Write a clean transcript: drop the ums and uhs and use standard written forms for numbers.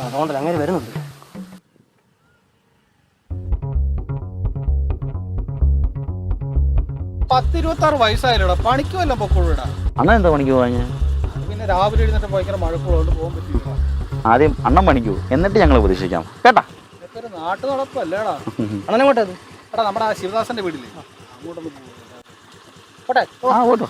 അതുകൊണ്ടല്ല അങ്ങനെ വരുന്നുണ്ട്. പത്ത് 26 വയസ്സായാലോടാ, പണിക്ക് വല്ലതും പൊക്കോളൂടാ. അണ്ണൻ എന്താ പണിക്ക് പോവാ? പിന്നെ രാവിലെ എഴുന്നിട്ട് ഭയങ്കര മഴക്കുള്ളതുകൊണ്ട് പോകാൻ പറ്റില്ല. ആദ്യം അണ്ണൻ പണിക്കൂ, എന്നിട്ട് ഞങ്ങൾ പ്രതീക്ഷിക്കാം കേട്ടാ. ഇതൊക്കെ ഒരു നാട്ടു നടപ്പല്ലേടാ. അണ്ണനെങ്ങോട്ടത്? എടാ നമ്മുടെ ആ ശിവദാസന്റെ വീട്ടില് അങ്ങോട്ടൊന്ന് പോകും. ആ പോട്ടോ.